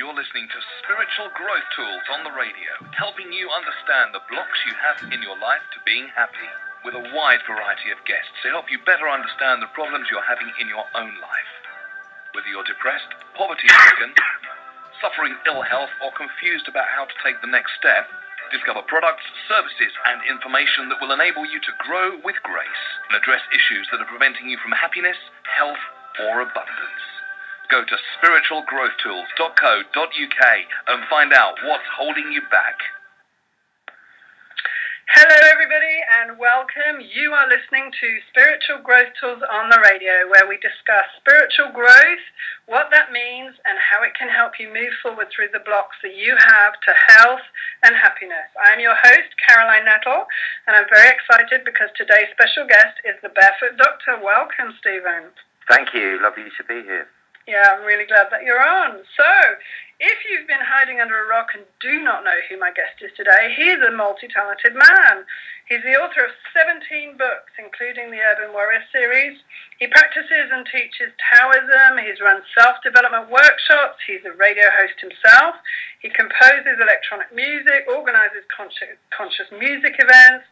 You're listening to Spiritual Growth Tools on the radio, helping you understand the blocks you have in your life to being happy, with a wide variety of guests to help you better understand the problems you're having in your own life. Whether you're depressed, poverty-stricken, suffering ill health, or confused about how to take the next step, discover products, services, and information that will enable you to grow with grace and address issues that are preventing you from happiness, health, or abundance. Go to spiritualgrowthtools.co.uk and find out what's holding you back. Hello everybody and welcome. You are listening to Spiritual Growth Tools on the radio, where we discuss spiritual growth, what that means, and how it can help you move forward through the blocks that you have to health and happiness. I'm your host, Caroline Nettle, and I'm very excited because today's special guest is the Barefoot Doctor. Welcome, Stephen. Thank you. Lovely to be here. Yeah, I'm really glad that you're on. So, if you've been hiding under a rock and do not know who my guest is today, he's a multi-talented man. He's the author of 17 books, including the Urban Warrior series. He practices and teaches Taoism. He's run self-development workshops. He's a radio host himself. He composes electronic music, organizes conscious music events.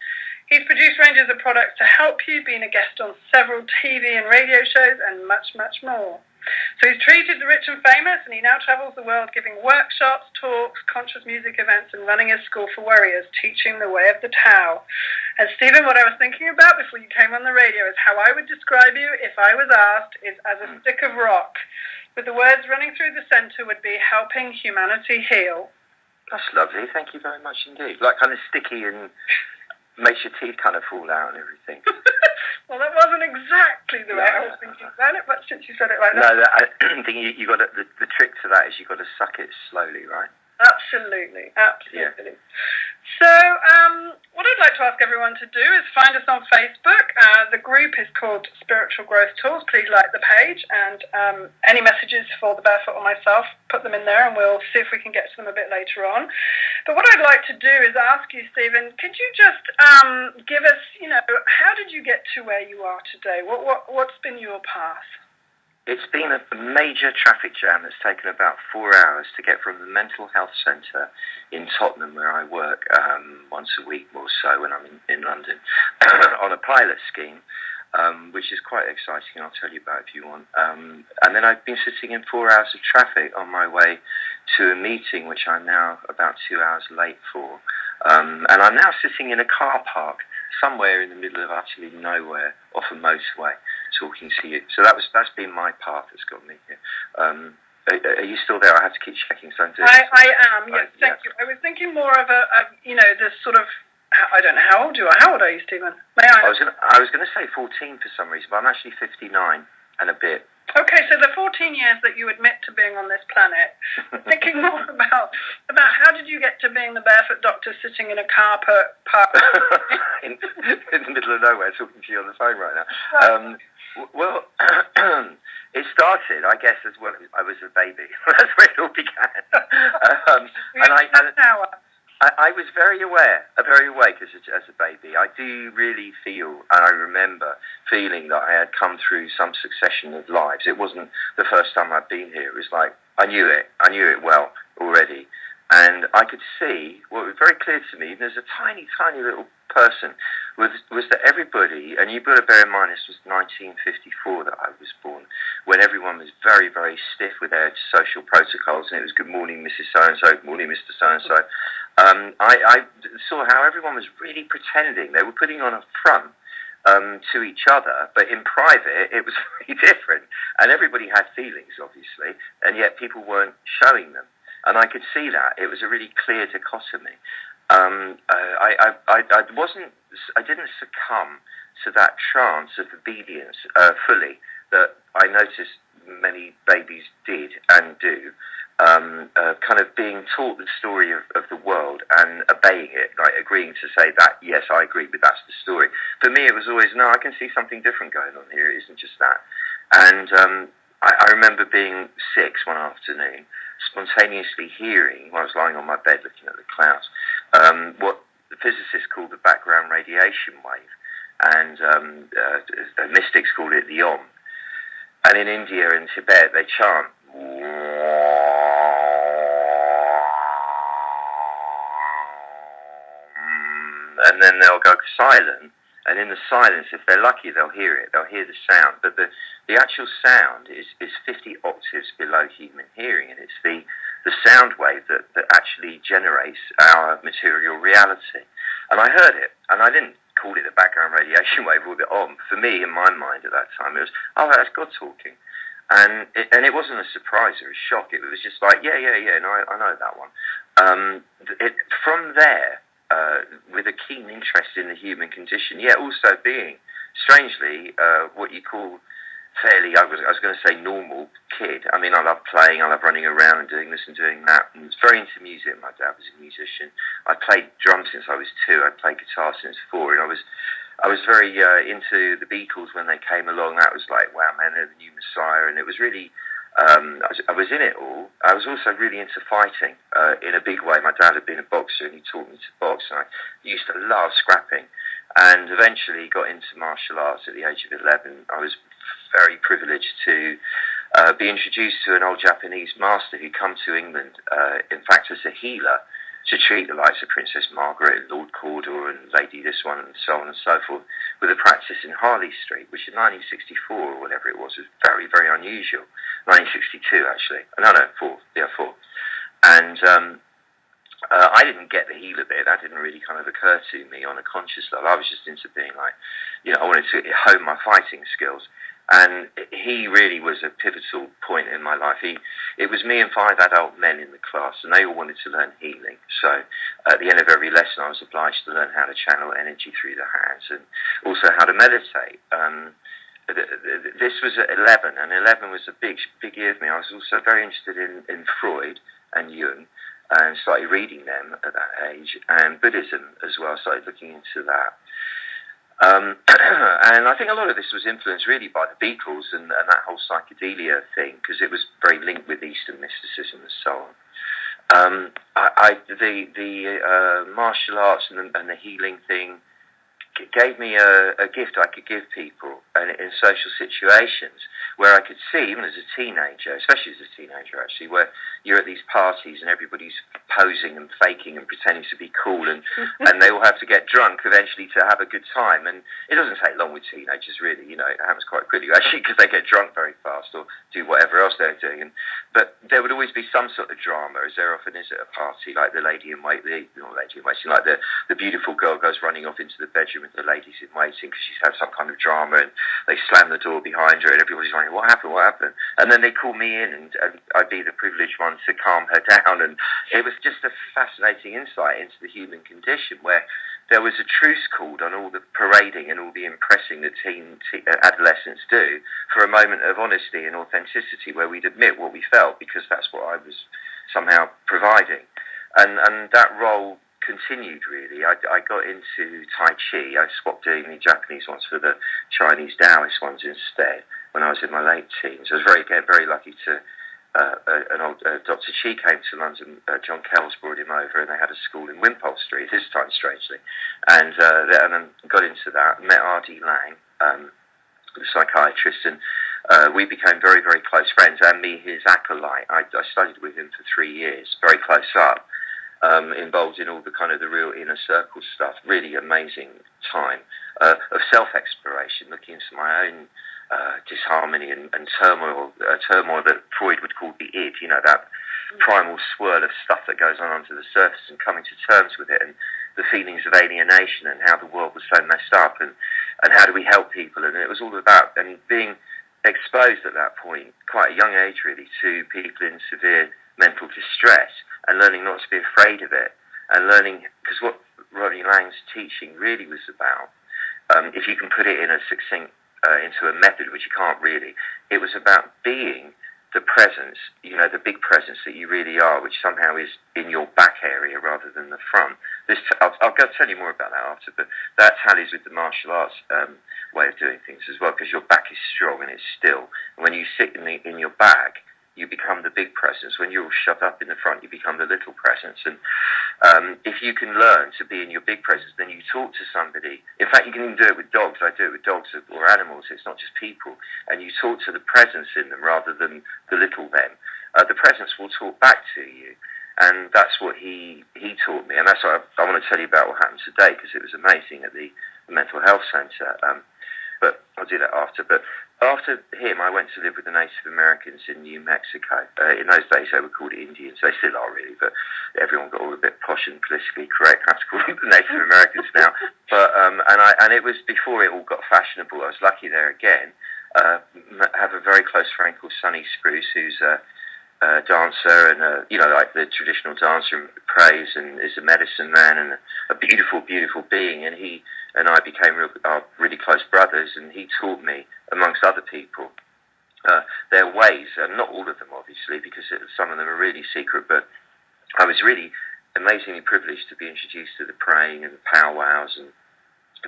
He's produced ranges of products to help you, being a guest on several TV and radio shows, and much, much more. So he's treated the rich and famous, and he now travels the world giving workshops, talks, conscious music events, and running a school for warriors, teaching the way of the Tao. And Stephen, what I was thinking about before you came on the radio is how I would describe you if I was asked is as a stick of rock, with the words running through the centre would be helping humanity heal. That's lovely. Thank you very much indeed. Like kind of sticky and makes your teeth kind of fall out and everything. Well, that wasn't exactly the way I was thinking about it, but since you said it like that... No, I think you got the trick to that is you got to suck it slowly, right? Absolutely. Yeah. So, what I'd like to ask everyone to do is find us on Facebook. The group is called Spiritual Growth Tools. Please like the page, and any messages for the Barefoot or myself, put them in there, and we'll see if we can get to them a bit later on. But what I'd like to do is ask you, Stephen, could you just give us, how did you get to where you are today? What's been your path? It's been a major traffic jam that's taken about 4 hours to get from the mental health centre in Tottenham, where I work once a week or so when I'm in London, on a pilot scheme, which is quite exciting. I'll tell you about it if you want. And then I've been sitting in 4 hours of traffic on my way to a meeting, which I'm now about 2 hours late for. And I'm now sitting in a car park somewhere in the middle of utterly nowhere off a motorway, talking to you. So that's been my path that's got me here. Are you still there? I have to keep checking. So I am, yes, thank you. I was thinking more of the sort of, I don't know, how old you are. How old are you, Stephen? May I? I was going to say 14 for some reason, but I'm actually 59 and a bit. Okay, so the 14 years that you admit to being on this planet, thinking more about how did you get to being the Barefoot Doctor sitting in a car park in the middle of nowhere talking to you on the phone right now. Well, it started, I guess, as well. I was a baby. That's where it all began. I was very aware because as a baby, I do really feel, and I remember feeling that I had come through some succession of lives. It wasn't the first time I'd been here. It was like, I knew it well already. And I could see, what was very clear to me, even as a tiny, tiny little person, was that everybody, and you've got to bear in mind this was 1954 that I was born, when everyone was very, very stiff with their social protocols, and it was good morning, Mrs. So-and-so, good morning, Mr. So-and-so. I saw how everyone was really pretending. They were putting on a front to each other, but in private it was very different. And everybody had feelings, obviously, and yet people weren't showing them. And I could see that. It was a really clear dichotomy. I didn't succumb to that trance of obedience fully that I noticed many babies did and do, kind of being taught the story of the world and obeying it, like agreeing to say that, yes, I agree, but that's the story. For me, it was always, no, I can see something different going on here. It isn't just that. And I remember being 6 one afternoon, spontaneously hearing, while I was lying on my bed looking at the clouds, what the physicists call the background radiation wave, and mystics call it the Om. And in India and Tibet, they chant, and then they'll go silent. And in the silence, if they're lucky, they'll hear it. They'll hear the sound. But the actual sound is 50 octaves below human hearing, and it's the sound wave that actually generates our material reality. And I heard it, and I didn't call it a background radiation wave all the on. For me, in my mind at that time, it was, oh, that's God talking. And it wasn't a surprise or a shock. It was just like, yeah, no, I know that one. From there, with a keen interest in the human condition, yet also being, strangely, what you call fairly, I was going to say normal kid. I mean, I love playing, I love running around and doing this and doing that, and was very into music. My dad was a musician. I played drums since I was 2. I played guitar since 4, and I was very into the Beatles when they came along. That was like, wow, man, they're the new Messiah, and it was really, I was in it all. I was also really into fighting in a big way. My dad had been a boxer, and he taught me to box, and I used to love scrapping, and eventually got into martial arts at the age of 11. I was very privileged to be introduced to an old Japanese master who'd come to England, in fact, as a healer, to treat the likes of Princess Margaret, Lord Cawdor, and Lady this one, and so on and so forth, with a practice in Harley Street, which in 1964 or whatever it was very, very unusual. 1962, actually. No, 4. Yeah, 4. And I didn't get the healer bit. That didn't really kind of occur to me on a conscious level. I was just into being like, I wanted to hone my fighting skills. And he really was a pivotal point in my life. It was me and 5 adult men in the class, and they all wanted to learn healing. So at the end of every lesson, I was obliged to learn how to channel energy through the hands, and also how to meditate. This was at 11, and 11 was a big year for me. I was also very interested in Freud and Jung, and started reading them at that age, and Buddhism as well. Started looking into that. And I think a lot of this was influenced really by the Beatles and that whole psychedelia thing, because it was very linked with Eastern mysticism and so on. The martial arts and the healing thing gave me a gift I could give people, and in social situations where I could see, even as a teenager, especially as a teenager actually, where you're at these parties and everybody's posing and faking and pretending to be cool, and they all have to get drunk eventually to have a good time. And it doesn't take long with teenagers, really. It happens quite quickly actually, because they get drunk very fast or do whatever else they're doing. But there would always be some sort of drama, as there often is at a party, like the lady in waiting, like the beautiful girl goes running off into the bedroom with the ladies in waiting because she's had some kind of drama, and they slam the door behind her, and everybody's wondering, what happened? And then they call me in, and I'd be the privileged one to calm her down. And it was just a fascinating insight into the human condition, where there was a truce called on all the parading and all the impressing that adolescents do, for a moment of honesty and authenticity, where we'd admit what we felt, because that's what I was somehow providing. And that role continued, really. I got into Tai Chi. I swapped doing the Japanese ones for the Chinese Taoist ones instead when I was in my late teens. I was very lucky to an old Dr. Chi came to London. John Kells brought him over, and they had a school in Wimpole Street, this time strangely, and then got into that. Met R.D. Laing, the psychiatrist, and we became very, very close friends, and me his acolyte. I studied with him for 3 years, very close up. Involved in all the kind of the real inner circle stuff. Really amazing time of self-exploration, looking into my own disharmony and turmoil that Freud would call the id, that primal swirl of stuff that goes on under the surface, and coming to terms with it, and the feelings of alienation, and how the world was so messed up, and how do we help people. And it was all about, and being exposed at that point, quite a young age really, to people in severe mental distress, and learning not to be afraid of it, and learning, because what Rodney Lang's teaching really was about, if you can put it in a succinct, into a method, which you can't really, it was about being the presence, the big presence that you really are, which somehow is in your back area rather than the front. I'll go tell you more about that after, but that tallies with the martial arts way of doing things as well, because your back is strong and it's still. And when you sit in your back, you become the big presence. When you're all shoved up in the front, you become the little presence. And if you can learn to be in your big presence, then you talk to somebody. In fact, you can even do it with dogs. I do it with dogs or animals. It's not just people. And you talk to the presence in them rather than the little them. The presence will talk back to you. And that's what he taught me, and that's what I want to tell you about what happened today, because it was amazing at the mental health centre. But I'll do that after. But after him, I went to live with the Native Americans in New Mexico. In those days, they were called Indians. They still are, really, but everyone got all a bit posh and politically correct. I have to call them the Native Americans now. But and it was before it all got fashionable. I was lucky there again. Have a very close friend called Sonny Spruce, who's a dancer and like the traditional dancer, and prays and is a medicine man and a beautiful, beautiful being. And he and I became really close brothers, and he taught me, amongst other people, their ways, and not all of them, obviously, because some of them are really secret, but I was really amazingly privileged to be introduced to the praying and the powwows and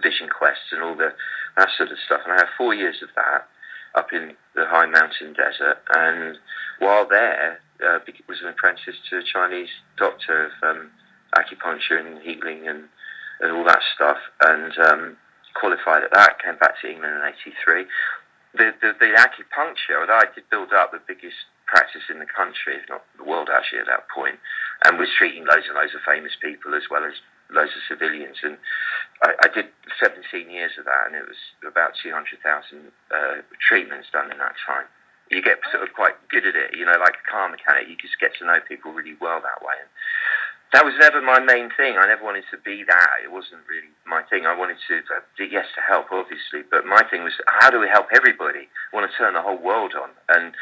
vision quests and all that sort of stuff. And I had 4 years of that up in the high mountain desert, and while there, was an apprentice to a Chinese doctor of acupuncture and healing and all that stuff, and qualified at that. Came back to England in '83. The acupuncture, although I did build up the biggest practice in the country, if not the world actually at that point, and was treating loads and loads of famous people as well as loads of civilians, and I did 17 years of that, and it was about 200,000 treatments done in that time. You get sort of quite good at it, like a car mechanic. You just get to know people really well that way. And that was never my main thing. I never wanted to be that. It wasn't really my thing. I wanted to, yes, to help, obviously, but my thing was, how do we help everybody? I want to turn the whole world on. And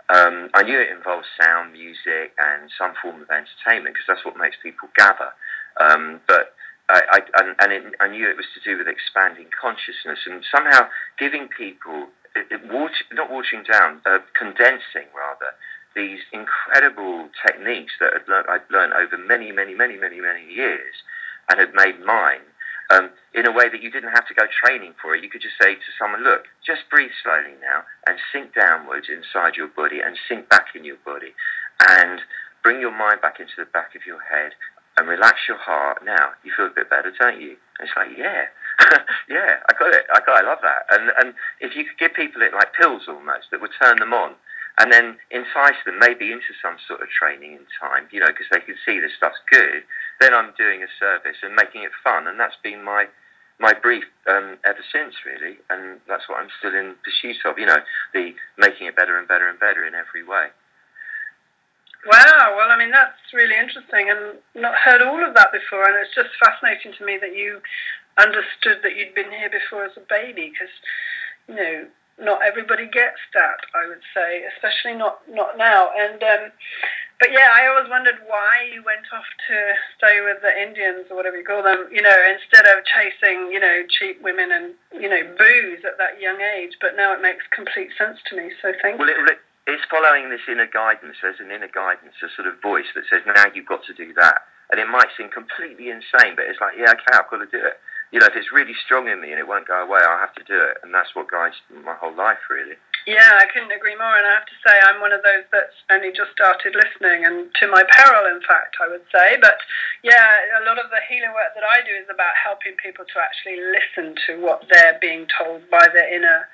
I knew it involves sound, music, and some form of entertainment, because that's what makes people gather. But I knew it was to do with expanding consciousness and somehow giving people, not watering down, condensing rather, these incredible techniques that I'd learned over many years and had made mine, in a way that you didn't have to go training for it. You could just say to someone, look, just breathe slowly now and sink downwards inside your body and sink back in your body and bring your mind back into the back of your head and relax your heart. Now, you feel a bit better, don't you? And it's like, yeah, yeah, I got it. I love that. And if you could give people it like pills almost that would turn them on, and then entice them maybe into some sort of training in time, because they can see this stuff's good, then I'm doing a service and making it fun. And that's been my brief ever since, really. And that's what I'm still in pursuit of, the making it better and better and better in every way. Wow, well, I mean, that's really interesting, and not heard all of that before, and it's just fascinating to me that you understood that you'd been here before as a baby, because, not everybody gets that, I would say, especially not now. And but yeah, I always wondered why you went off to stay with the Indians or whatever you call them, instead of chasing, cheap women and, booze at that young age. But now it makes complete sense to me. So thank you. It's following this inner guidance. There's an inner guidance, a sort of voice that says, now you've got to do that. And it might seem completely insane, but it's like, yeah, okay, I've got to do it. If it's really strong in me and it won't go away, I'll have to do it. And that's what guides my whole life, really. Yeah, I couldn't agree more. And I have to say, I'm one of those that's only just started listening, and to my peril, in fact, I would say. But yeah, a lot of the healing work that I do is about helping people to actually listen to what they're being told by their inner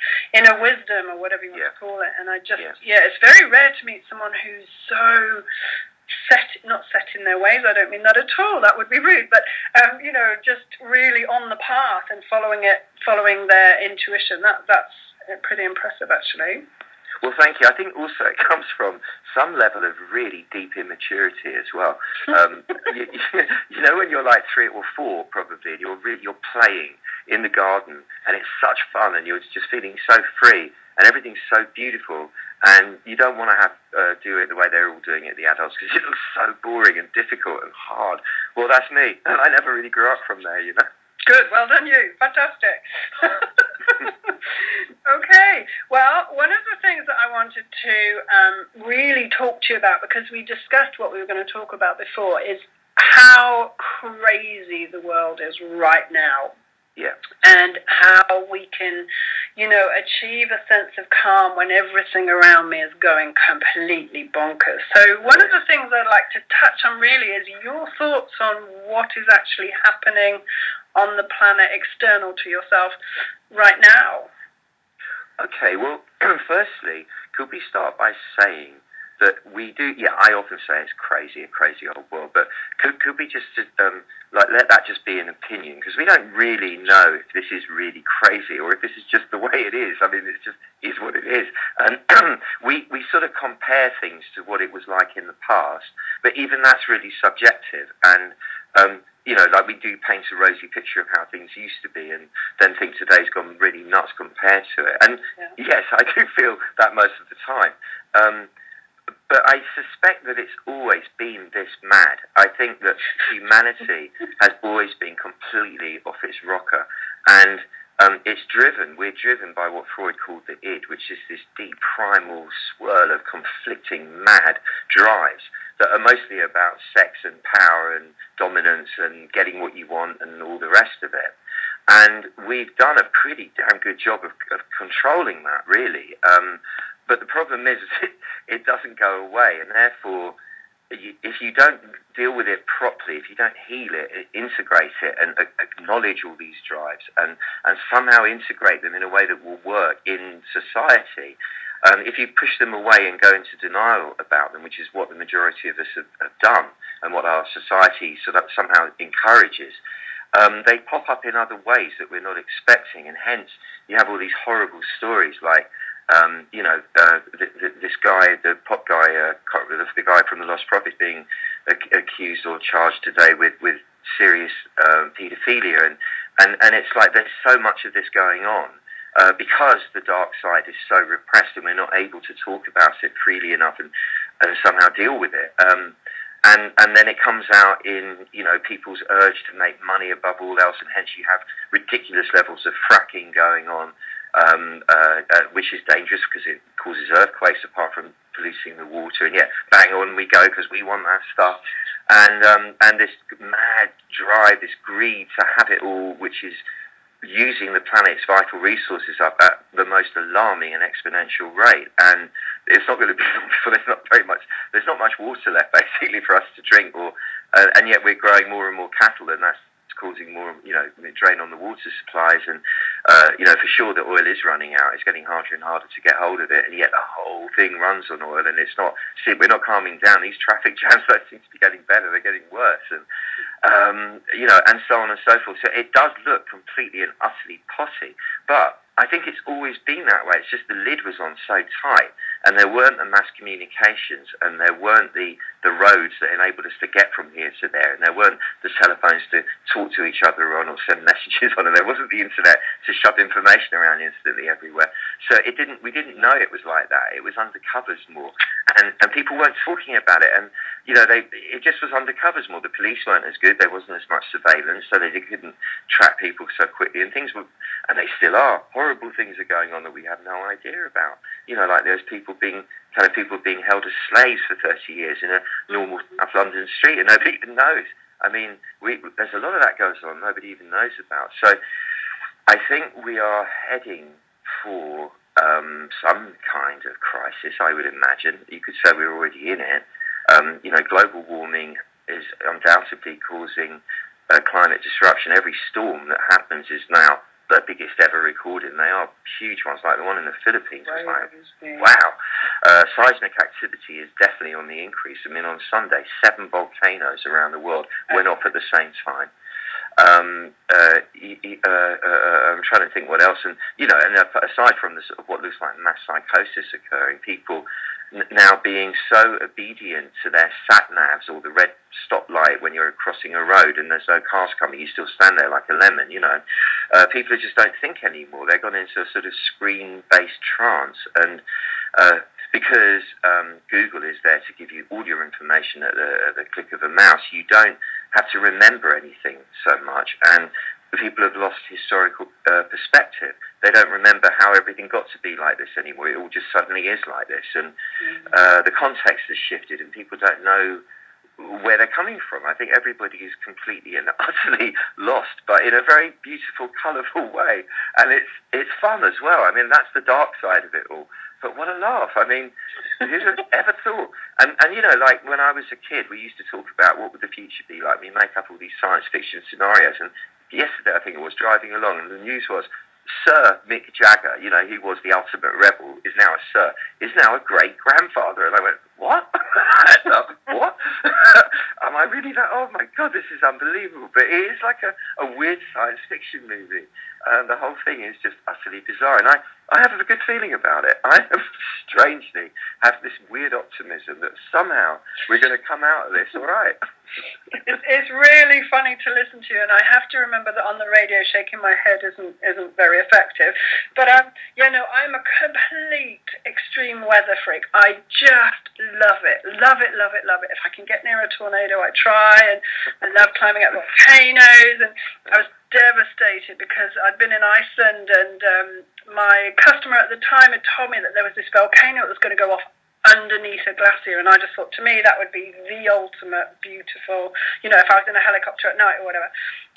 wisdom, or whatever you want to call it. And I just, it's very rare to meet someone who's so not set in their ways. I don't mean that at all. That would be rude. But just really on the path and following their intuition. That's pretty impressive, actually. Well, thank you. I think also it comes from some level of really deep immaturity as well. When you're like 3 or 4, probably, and you're playing in the garden, and it's such fun, and you're just feeling so free, and everything's so beautiful, and you don't want to do it the way they're all doing it, the adults, because it looks so boring and difficult and hard. Well, that's me, and I never really grew up from there, Good, well done you. Fantastic. Okay, well, one of the things that I wanted to really talk to you about, because we discussed what we were going to talk about before, is how crazy the world is right now. Yeah. And how we can, achieve a sense of calm when everything around me is going completely bonkers. So one of the things I'd like to touch on really is your thoughts on what is actually happening on the planet external to yourself right now. Okay, well, firstly, could we start by saying that we do. Yeah, I often say it's crazy, a crazy old world. But could we just let that just be an opinion? Because we don't really know if this is really crazy or if this is just the way it is. I mean, it just is what it is. And we sort of compare things to what it was like in the past, but even that's really subjective. And like we do paint a rosy picture of how things used to be, and then think today's gone really nuts compared to it. And yes, I do feel that most of the time. But I suspect that it's always been this mad. I think that humanity has always been completely off its rocker. And we're driven by what Freud called the id, which is this deep primal swirl of conflicting mad drives that are mostly about sex and power and dominance and getting what you want and all the rest of it. And we've done a pretty damn good job of controlling that, really. But the problem is it doesn't go away, and therefore, if you don't deal with it properly, if you don't heal it, integrate it, and acknowledge all these drives, and somehow integrate them in a way that will work in society, if you push them away and go into denial about them, which is what the majority of us have done, and what our society somehow encourages, they pop up in other ways that we're not expecting, and hence you have all these horrible stories like, this guy, the pop guy, the guy from the Lost Prophets, being accused or charged today with serious paedophilia, and it's like there's so much of this going on because the dark side is so repressed, and we're not able to talk about it freely enough and somehow deal with it. And then it comes out in, people's urge to make money above all else, and hence you have ridiculous levels of fracking going on, which is dangerous because it causes earthquakes apart from polluting the water. And yet, bang on we go because we want that stuff. And this mad drive, this greed to have it all, which is using the planet's vital resources up at the most alarming and exponential rate. And it's not going to be long before there's not much water left basically for us to drink, and yet we're growing more and more cattle, and that's causing more, drain on the water supplies, and for sure the oil is running out. It's getting harder and harder to get hold of it, and yet the whole thing runs on oil, and we're not calming down. These traffic jams don't seem to be getting better; they're getting worse, and and so on and so forth. So it does look completely and utterly potty, but I think it's always been that way. It's just the lid was on so tight, and there weren't the mass communications, and there weren't the roads that enabled us to get from here to there, and there weren't the telephones to talk to each other on or send messages on, and there wasn't the internet to shove information around instantly everywhere. So we didn't know it was like that. It was undercovers more, and people weren't talking about it, and it just was undercovers more. The police weren't as good. There wasn't as much surveillance, so they couldn't track people so quickly, and they still are. Horrible things are going on that we have no idea about. Like there's people being held as slaves for 30 years in a normal South London street, and nobody even knows. I mean, there's a lot of that goes on nobody even knows about. So I think we are heading for some kind of crisis, I would imagine. You could say we're already in it. Global warming is undoubtedly causing climate disruption. Every storm that happens is now the biggest ever recorded, and they are huge ones, like the one in the Philippines. Wow. Seismic activity is definitely on the increase. I mean, on Sunday, 7 volcanoes around the world went off at the same time. I'm trying to think what else, and aside from the sort of what looks like mass psychosis occurring, people now being so obedient to their sat-navs or the red stoplight when you're crossing a road and there's no cars coming, you still stand there like a lemon, people just don't think anymore. They've gone into a sort of screen-based trance, and because Google is there to give you all your information at the click of a mouse, you don't have to remember anything so much, and people have lost historical perspective. They don't remember how everything got to be like this anymore. It all just suddenly is like this, and the context has shifted, and people don't know where they're coming from. I think everybody is completely and utterly lost, but in a very beautiful, colourful way, and it's fun as well. I mean, that's the dark side of it all. But what a laugh. I mean, who'd have ever thought? And like when I was a kid, we used to talk about what would the future be like. We make up all these science fiction scenarios, and yesterday, I think it was, driving along, and the news was, Sir Mick Jagger, he was the ultimate rebel, is now a great-grandfather. And I went, what? What? Am I really that? Oh my God, this is unbelievable. But it is like a weird science fiction movie. The whole thing is just utterly bizarre. And I have a good feeling about it. I have strangely have this weird optimism that somehow we're going to come out of this all right. It's really funny to listen to you, and I have to remember that on the radio, shaking my head isn't very effective. But I'm a complete extreme weather freak. I just love it. If I can get near a tornado, I try, and I love climbing up volcanoes. And I was devastated because I'd been in Iceland, and my customer at the time had told me that there was this volcano that was going to go off underneath a glacier, and I just thought, to me, that would be the ultimate beautiful, if I was in a helicopter at night or whatever.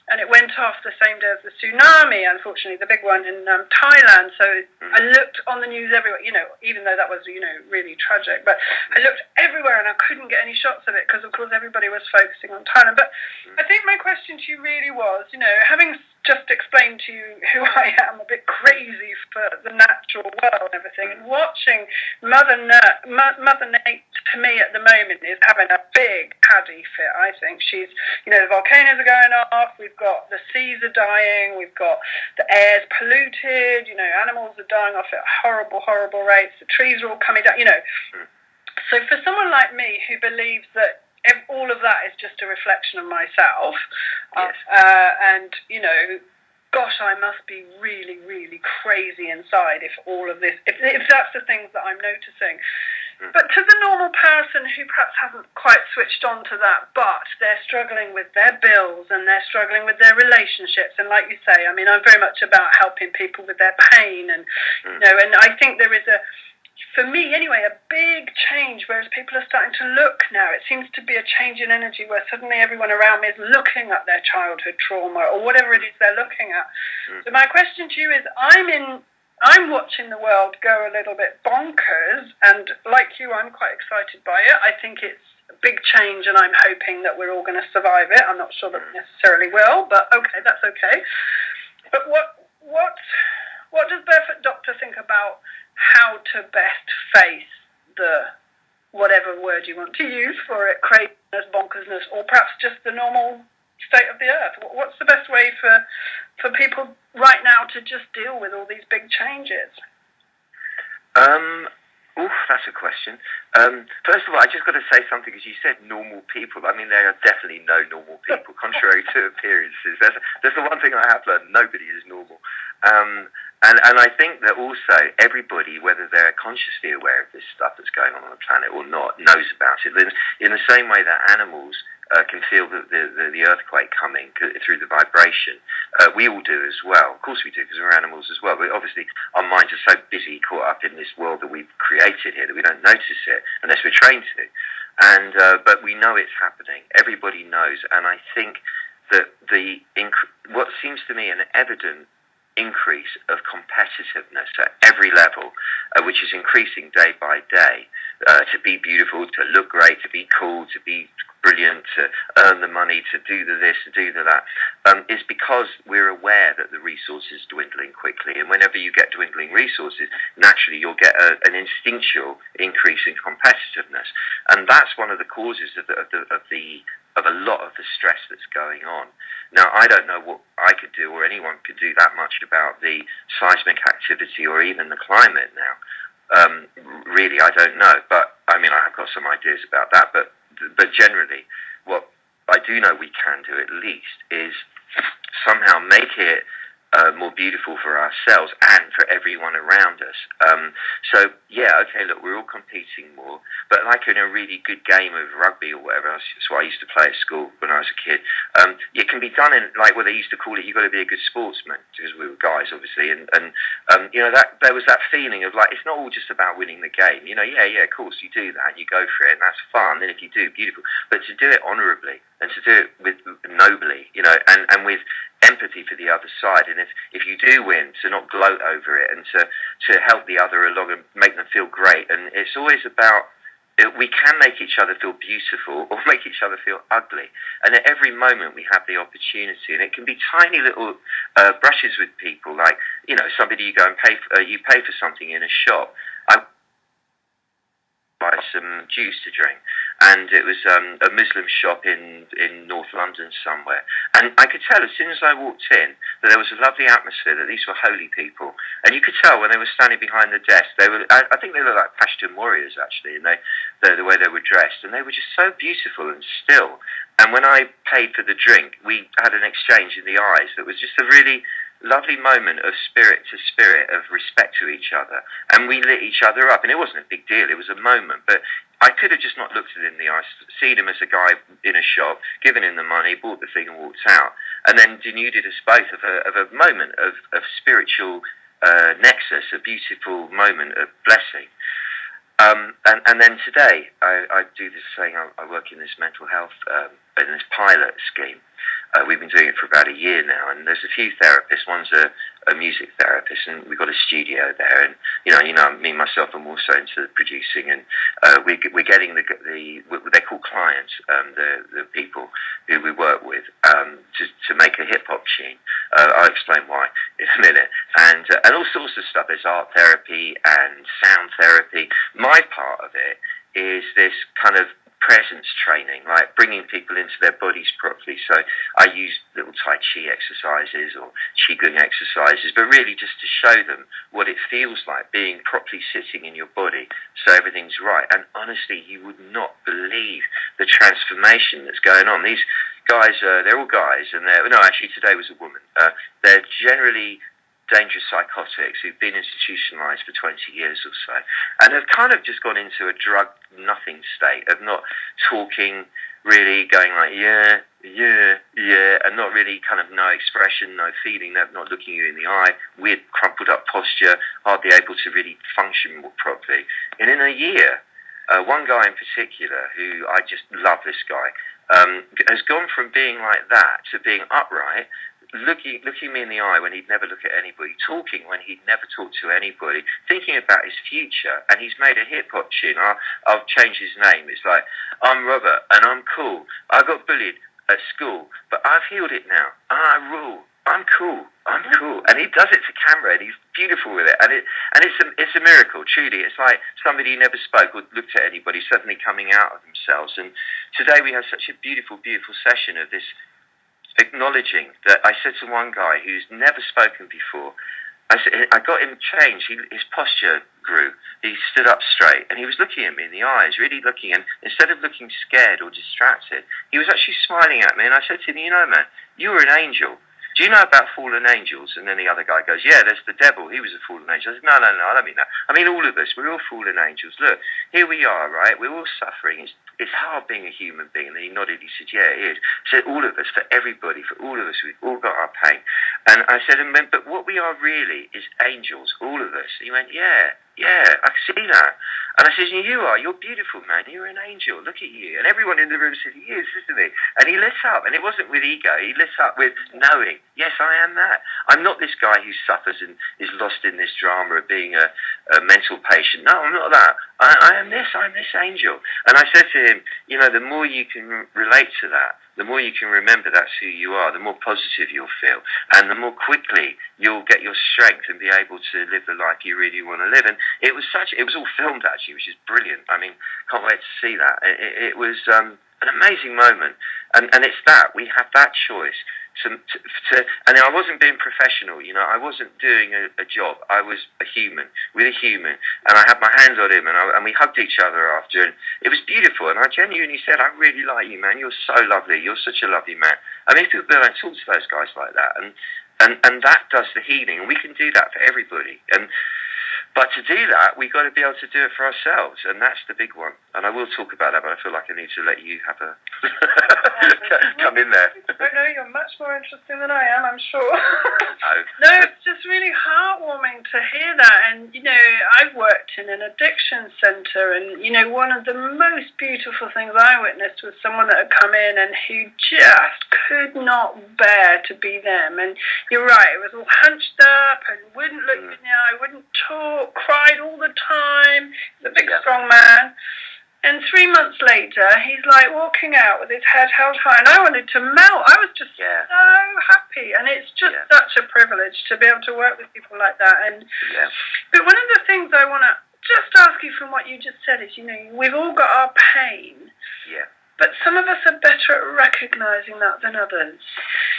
And it went off the same day as the tsunami, unfortunately, the big one in Thailand. So I looked on the news everywhere, even though that was, really tragic. But I looked everywhere and I couldn't get any shots of it because, of course, everybody was focusing on Thailand. But I think my question to you really was, having just explained to you who I am, a bit crazy for the natural world and everything, and watching Mother Nature, to me at the moment, is having a big paddy fit, I think. She's, the volcanoes are going off, we've got the seas are dying, we've got the air's polluted, animals are dying off at horrible, horrible rates, the trees are all coming down, So for someone like me who believes that all of that is just a reflection of myself, yes. and, gosh, I must be really, really crazy inside if all of this, if that's the things that I'm noticing. But to the normal person who perhaps hasn't quite switched on to that, but they're struggling with their bills and they're struggling with their relationships, and like you say, I'm very much about helping people with their pain, and, and I think there is for me anyway, a big change, whereas people are starting to look now. It seems to be a change in energy where suddenly everyone around me is looking at their childhood trauma or whatever it is they're looking at. So my question to you is, I'm watching the world go a little bit bonkers, and like you, I'm quite excited by it. I think it's a big change, and I'm hoping that we're all going to survive it. I'm not sure that we necessarily will, but okay, that's okay. But what does Barefoot Doctor think about how to best face the, whatever word you want to use for it, craziness, bonkersness, or perhaps just the normal state of the earth? What's the best way for people right now to just deal with all these big changes? That's a question. First of all, I just got to say something, because you said normal people. There are definitely no normal people, contrary to appearances. That's the one thing I have learned. Nobody is normal. And I think that also everybody, whether they're consciously aware of this stuff that's going on the planet or not, knows about it. In the same way that animals can feel the earthquake coming through the vibration, we all do as well. Of course we do, because we're animals as well. But obviously our minds are so busy, caught up in this world that we've created here, that we don't notice it unless we're trained to. And but we know it's happening. Everybody knows. And I think that what seems to me an evident increase of competitiveness at every level, which is increasing day by day, to be beautiful, to look great, to be cool, to be brilliant, to earn the money, to do this, to do that, is because we're aware that the resource is dwindling quickly. And whenever you get dwindling resources, naturally you'll get an instinctual increase in competitiveness. And that's one of the causes of a lot of the stress that's going on. Now, I don't know what I could do, or anyone could do, that much about the seismic activity or even the climate now. Really, I don't know. But, I've got some ideas about that. But generally, what I do know we can do, at least, is somehow make it more beautiful for ourselves and for everyone around us. Look, we're all competing more, but like in a really good game of rugby or whatever, that's what I used to play at school when I was a kid. It can be done in, like what they used to call it, you've got to be a good sportsman, because we were guys, obviously, and that there was that feeling of, like, it's not all just about winning the game. Of course you do that, you go for it, and that's fun, and if you do, beautiful, but to do it honourably, and to do it with nobly, and with empathy for the other side, and if you do win, to not gloat over it, and to help the other along and make them feel great. And it's always about, we can make each other feel beautiful or make each other feel ugly, and at every moment we have the opportunity, and it can be tiny little brushes with people, like somebody you go and pay for something in a shop. buy some juice to drink. And it was a Muslim shop in North London somewhere. And I could tell as soon as I walked in that there was a lovely atmosphere, that these were holy people. And you could tell when they were standing behind the desk, I think they looked like Pashtun warriors, actually, and the way they were dressed. And they were just so beautiful and still. And when I paid for the drink, we had an exchange in the eyes that was just a really lovely moment of spirit to spirit, of respect to each other. And we lit each other up. And it wasn't a big deal, it was a moment. But I could have just not looked at him in the eyes, seen him as a guy in a shop, given him the money, bought the thing and walked out. And then denuded us both of a moment of spiritual nexus, a beautiful moment of blessing. And then today, I do this thing, I work in this mental health, in this pilot scheme. We've been doing it for about a year now, and there's a few therapists. One's a music therapist, and we've got a studio there. And you know, me myself, I'm also into producing, and we're getting what they call clients, the people who we work with, to make a hip hop tune. I'll explain why in a minute, and all sorts of stuff. There's art therapy and sound therapy. My part of it is this kind of presence training, like bringing people into their bodies properly. So I use little Tai Chi exercises or Qigong exercises, but really just to show them what it feels like being properly sitting in your body so everything's right. And honestly, you would not believe the transformation that's going on. These guys, they're all guys, and actually today was a woman. They're generally dangerous psychotics who've been institutionalized for 20 years or so, and have kind of just gone into a drug nothing state of not talking, really going like yeah, and not really kind of no expression, no feeling, not looking you in the eye, weird crumpled up posture, hardly able to really function more properly. And in a year, one guy in particular, who I just love this guy, has gone from being like that to being upright, looking me in the eye when he'd never look at anybody, talking when he'd never talk to anybody, thinking about his future. And he's made a hip hop tune. I'll change his name. It's like, I'm Robert and I'm cool. I got bullied at school, but I've healed it now. I rule. I'm cool. I'm cool. And he does it to camera, and he's beautiful with it. And it's a miracle, truly. It's like somebody who never spoke or looked at anybody suddenly coming out of themselves. And today we have such a beautiful, beautiful session of this, acknowledging that. I said to one guy who's never spoken before, I got him changed. His posture grew. He stood up straight, and he was looking at me in the eyes, really looking. And instead of looking scared or distracted, he was actually smiling at me. And I said to him, man, you were an angel. Do you know about fallen angels? And then the other guy goes, yeah, there's the devil. He was a fallen angel. I said, no, I don't mean that. I mean all of us. We're all fallen angels. Look, here we are, right? We're all suffering. It's hard being a human being. And he nodded. He said, yeah, it is. He said, all of us, for everybody, for all of us, we've all got our pain. And I said, but what we are really is angels, all of us. And he went, yeah, I see that. And I said, you're beautiful, man. You're an angel. Look at you. And everyone in the room said, he is, isn't he? And he lit up. And it wasn't with ego. He lit up with knowing, yes, I am that. I'm not this guy who suffers and is lost in this drama of being a mental patient. No, I'm not that. I am this. I'm this angel. And I said to him, the more you can relate to that, the more you can remember that's who you are, the more positive you'll feel, and the more quickly you'll get your strength and be able to live the life you really want to live. And it was all filmed actually, which is brilliant. I mean, can't wait to see that. It was an amazing moment, and it's that we have that choice. And I wasn't being professional, I wasn't doing a job. I was a human with a human, and I had my hands on him, and we hugged each other after, and it was beautiful. And I genuinely said, I really like you, man. You're so lovely. You're such a lovely man. I mean, people don't talk to those guys like that, and that does the healing, and we can do that for everybody. But to do that, we've got to be able to do it for ourselves, and that's the big one. And I will talk about that, but I feel like I need to let you have a come in there. I know you're much more interesting than I am, I'm sure. No, it's just really heartwarming to hear that. And, I've worked in an addiction centre, and, one of the most beautiful things I witnessed was someone that had come in and who just could not bear to be them. And you're right, it was all hunched up and wouldn't look you in the eye, wouldn't talk, cried all the time. He's a big, strong man. And 3 months later, he's like walking out with his head held high, and I wanted to melt. I was just so happy, and it's just such a privilege to be able to work with people like that. And but one of the things I want to just ask you from what you just said is, we've all got our pain. Yeah. But some of us are better at recognising that than others.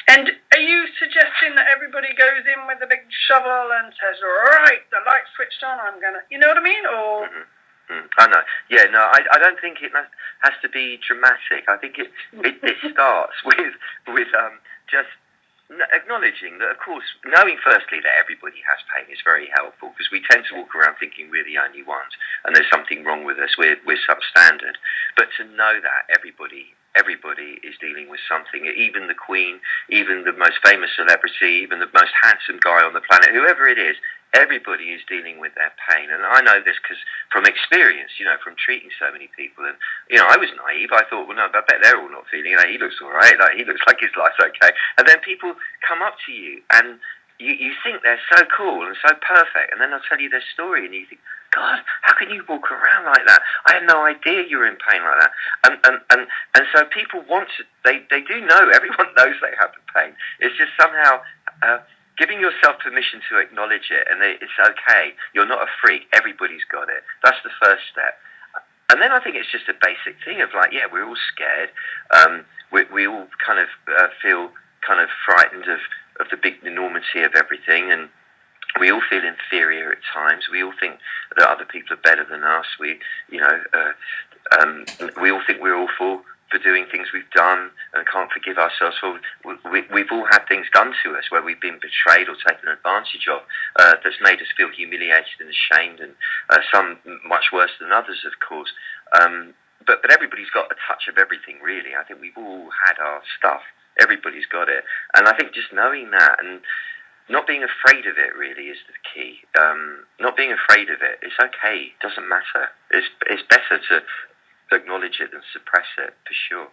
And are you suggesting that everybody goes in with a big shovel and says, right, the light's switched on, I'm going to... You know what I mean? Or... I know. Yeah, no, I don't think it has to be dramatic. I think it starts with just acknowledging that, of course, knowing firstly that everybody has pain is very helpful, because we tend to walk around thinking we're the only ones and there's something wrong with us, we're substandard. But to know that everybody is dealing with something, even the Queen, even the most famous celebrity, even the most handsome guy on the planet, whoever it is, everybody is dealing with their pain. And I know this because from experience, from treating so many people. And, I was naive. I thought, well, no, I bet they're all not feeling it. He looks all right. Like, he looks like his life's okay. And then people come up to you and you think they're so cool and so perfect. And then they'll tell you their story and you think, God, how can you walk around like that? I had no idea you were in pain like that. And so people want to, they do know, everyone knows they have the pain. It's just somehow giving yourself permission to acknowledge it, and it's okay. You're not a freak. Everybody's got it. That's the first step. And then I think it's just a basic thing of like, yeah, we're all scared. We all kind of feel kind of frightened of the big enormity of everything, and we all feel inferior at times. We all think that other people are better than us. We all think we're awful for doing things we've done and can't forgive ourselves for. We've all had things done to us where we've been betrayed or taken advantage of that's made us feel humiliated and ashamed, and some much worse than others, of course. But everybody's got a touch of everything, really. I think we've all had our stuff. Everybody's got it. And I think just knowing that and not being afraid of it really is the key. Not being afraid of it, it's okay. It doesn't matter. It's better to acknowledge it than suppress it, for sure.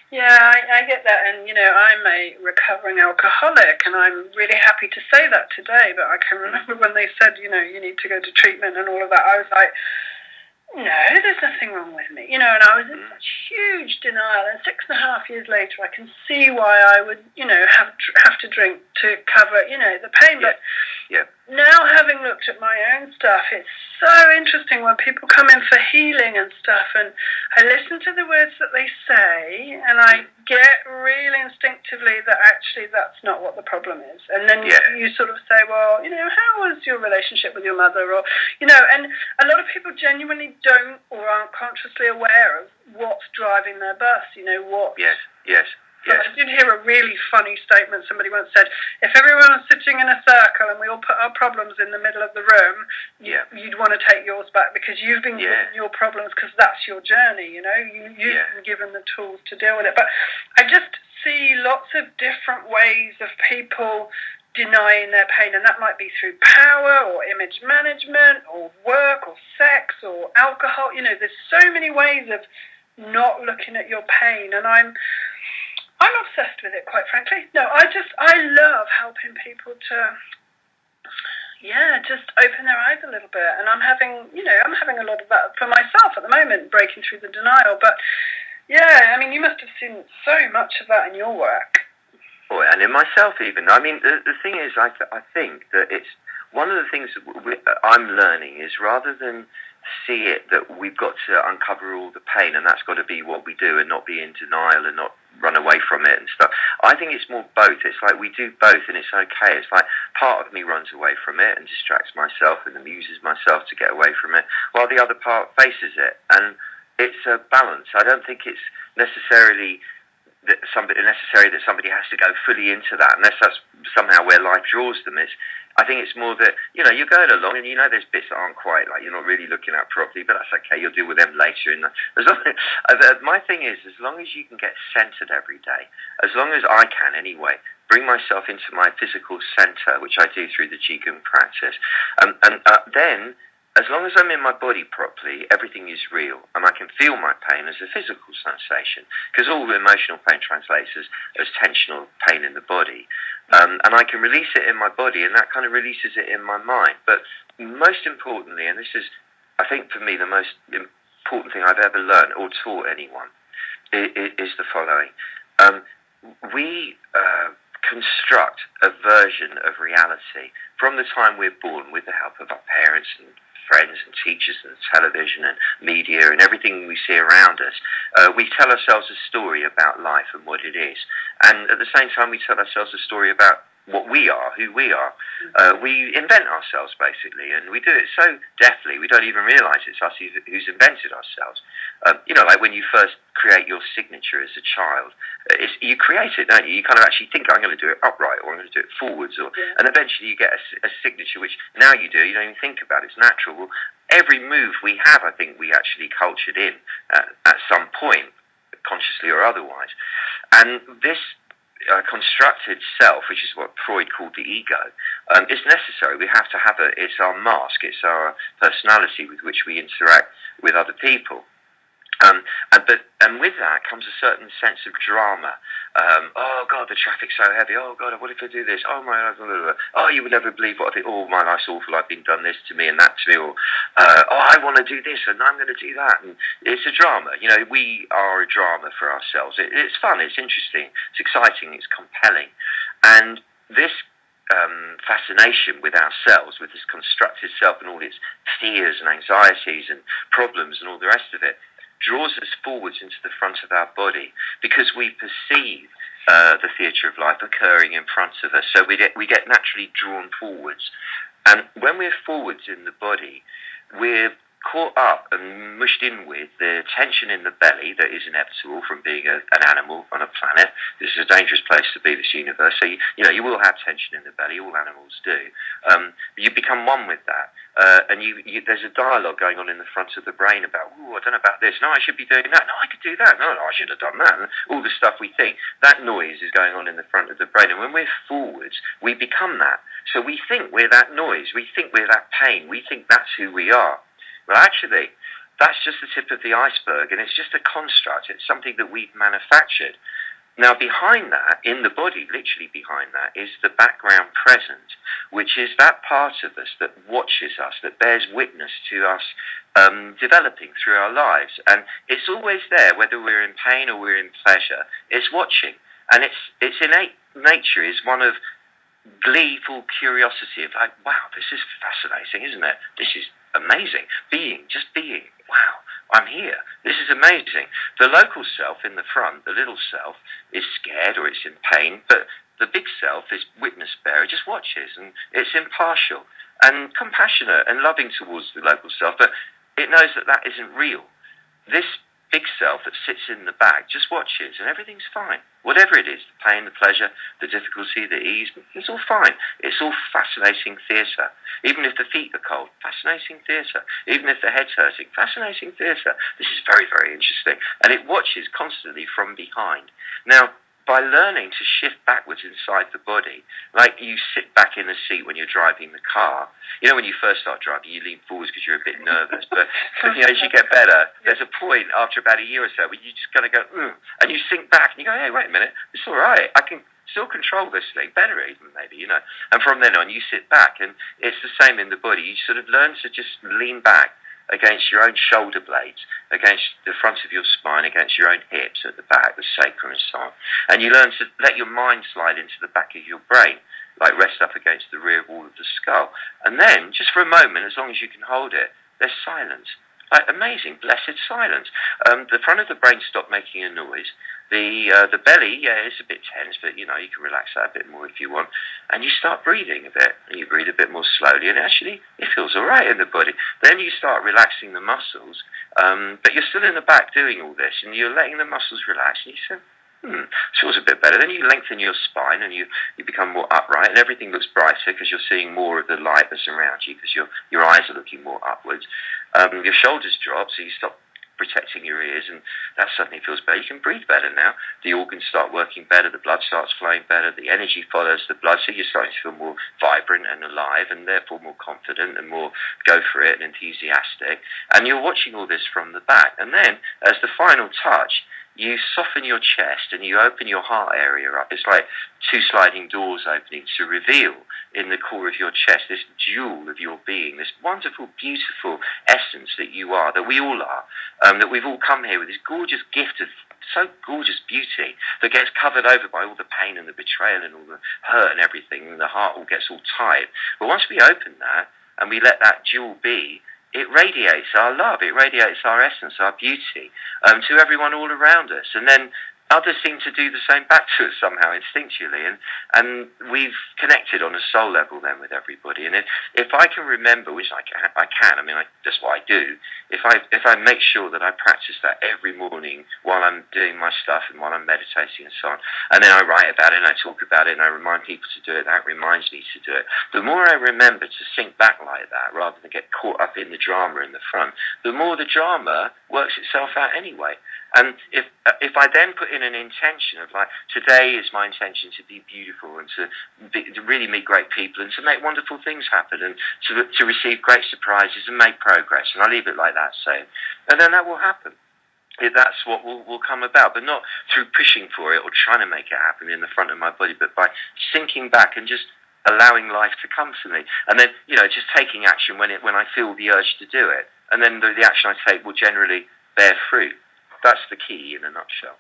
Yeah, I get that, and I'm a recovering alcoholic, and I'm really happy to say that today, but I can remember when they said, you need to go to treatment and all of that, I was like, no, there's nothing wrong with me, and I was in such huge denial, and 6.5 years later I can see why I would, have to drink to cover, the pain, but now having looked at my own stuff, it's so interesting when people come in for healing and stuff, and I listen to the words that they say, and I get real instinctively that actually that's not what the problem is, and then you sort of say, well, how was your relationship with your mother, or, and a lot of people genuinely don't or aren't consciously aware of what's driving their bus, what... Yes. So I did hear a really funny statement somebody once said, if everyone was sitting in a circle and we all put our problems in the middle of the room, you'd want to take yours back because you've been given your problems because that's your journey, you've been given the tools to deal with it. But I just see lots of different ways of people denying their pain, and that might be through power or image management or work or sex or alcohol. There's so many ways of not looking at your pain, and I'm obsessed with it, quite frankly. No, I love helping people to, just open their eyes a little bit. And I'm having a lot of that for myself at the moment, breaking through the denial. But, you must have seen so much of that in your work. Oh, and in myself even. I mean, the thing is, I think that it's one of the things I'm learning is rather than see it that we've got to uncover all the pain and that's got to be what we do and not be in denial and not run away from it and stuff. I think it's more both. It's like we do both and it's okay. It's like part of me runs away from it and distracts myself and amuses myself to get away from it while the other part faces it. And it's a balance. I don't think it's necessary that somebody has to go fully into that unless that's somehow where life draws them. I think it's more that, you're going along and there's bits that aren't quite like you're not really looking at properly, but that's okay. You'll deal with them later. My thing is, as long as you can get centered every day, as long as I can anyway, bring myself into my physical center, which I do through the Qigong practice, then as long as I'm in my body properly, everything is real, and I can feel my pain as a physical sensation, because all emotional pain translates as tensional pain in the body, and I can release it in my body, and that kind of releases it in my mind. But most importantly, and this is, I think for me, the most important thing I've ever learned or taught anyone, is the following. We construct a version of reality from the time we're born with the help of our parents and friends and teachers and television and media and everything we see around us, we tell ourselves a story about life and what it is. And at the same time, we tell ourselves a story about what we are, who we are. We invent ourselves, basically, and we do it so deftly, we don't even realise it's us who's invented ourselves. Like when you first create your signature as a child, you create it, don't you? You kind of actually think, I'm going to do it upright, or I'm going to do it forwards, and eventually you get a signature, which now you do, you don't even think about it, it's natural. Well, every move we have, I think we actually cultured in at some point, consciously or otherwise. And this constructed self, which is what Freud called the ego, is necessary. We have to have it's our mask, it's our personality with which we interact with other people. And with that comes a certain sense of drama. Oh God, the traffic's so heavy. Oh God, what if I do this? Oh my, oh, you would never believe what I think. Oh, my life's awful. I've been done this to me and that to me. Or oh, I want to do this and I'm going to do that. And it's a drama. We are a drama for ourselves. It's fun. It's interesting. It's exciting. It's compelling. And this fascination with ourselves, with this constructed self and all its fears and anxieties and problems and all the rest of it, draws us forwards into the front of our body because we perceive the theatre of life occurring in front of us. So we get naturally drawn forwards. And when we're forwards in the body, we're caught up and mushed in with the tension in the belly that is inevitable from being an animal on a planet. This is a dangerous place to be, this universe. So, you will have tension in the belly. All animals do. You become one with that. And there's a dialogue going on in the front of the brain about, I don't know about this. No, I should be doing that. No, I could do that. No, I should have done that. And all the stuff we think. That noise is going on in the front of the brain. And when we're forwards, we become that. So we think we're that noise. We think we're that pain. We think that's who we are. Well, actually, that's just the tip of the iceberg, and it's just a construct. It's something that we've manufactured. Now, behind that, in the body, literally behind that, is the background present, which is that part of us that watches us, that bears witness to us developing through our lives. And it's always there, whether we're in pain or we're in pleasure. It's watching. And its innate nature is one of gleeful curiosity of like, wow, this is fascinating, isn't it? This is amazing. Just being. Wow, I'm here. This is amazing. The local self in the front, the little self, is scared or it's in pain, but the big self is witness bearer, just watches, and it's impartial and compassionate and loving towards the local self, but it knows that isn't real. This big self that sits in the back just watches, and everything's fine. Whatever it is, the pain, the pleasure, the difficulty, the ease, it's all fine. It's all fascinating theatre. Even if the feet are cold, fascinating theatre. Even if the head's hurting, fascinating theatre. This is very, very interesting. And it watches constantly from behind. Now, by learning to shift backwards inside the body, like you sit back in the seat when you're driving the car. When you first start driving, you lean forwards because you're a bit nervous. But as you get better, there's a point after about a year or so where you just kind of go, and you sink back and you go, hey, wait a minute, it's all right. I can still control this thing, better even maybe, And from then on, you sit back, and it's the same in the body. You sort of learn to just lean back against your own shoulder blades, against the front of your spine, against your own hips at the back, the sacrum and so on. And you learn to let your mind slide into the back of your brain, like rest up against the rear wall of the skull. And then, just for a moment, as long as you can hold it, there's silence. Like amazing, blessed silence. The front of the brain stopped making a noise. The belly, it's a bit tense, but you can relax that a bit more if you want. And you start breathing a bit, and you breathe a bit more slowly, and actually it feels all right in the body. Then you start relaxing the muscles, but you're still in the back doing all this, and you're letting the muscles relax, and you say, this feels a bit better. Then you lengthen your spine and you become more upright, and everything looks brighter because you're seeing more of the light that's around you because your eyes are looking more upwards. Your shoulders drop, so you stop protecting your ears, and that suddenly feels better. You can breathe better now. The organs start working better, the blood starts flowing better, the energy follows the blood, so you're starting to feel more vibrant and alive, and therefore more confident and more go for it and enthusiastic. And you're watching all this from the back. And then, as the final touch, you soften your chest and you open your heart area up. It's like two sliding doors opening to reveal in the core of your chest this jewel of your being, this wonderful, beautiful essence that you are, that we all are, that we've all come here with this gorgeous gift of so gorgeous beauty that gets covered over by all the pain and the betrayal and all the hurt and everything, and the heart all gets all tight. But once we open that and we let that jewel be, it radiates our love, it radiates our essence, our beauty, to everyone all around us. And then others seem to do the same back to us somehow, instinctually. And we've connected on a soul level then with everybody. And if I can remember, which I can, I mean, that's what I do, if I make sure that I practice that every morning while I'm doing my stuff and while I'm meditating and so on, and then I write about it and I talk about it and I remind people to do it, that reminds me to do it. The more I remember to sink back like that, rather than get caught up in the drama in the front, the more the drama works itself out anyway. And if I then put in an intention of like, today is my intention to be beautiful and to really meet great people and to make wonderful things happen and to receive great surprises and make progress, and I leave it like that, saying, and then that will happen. That's what will come about, but not through pushing for it or trying to make it happen in the front of my body, but by sinking back and just allowing life to come to me, and then just taking action when I feel the urge to do it, and then the action I take will generally bear fruit. That's the key in a nutshell.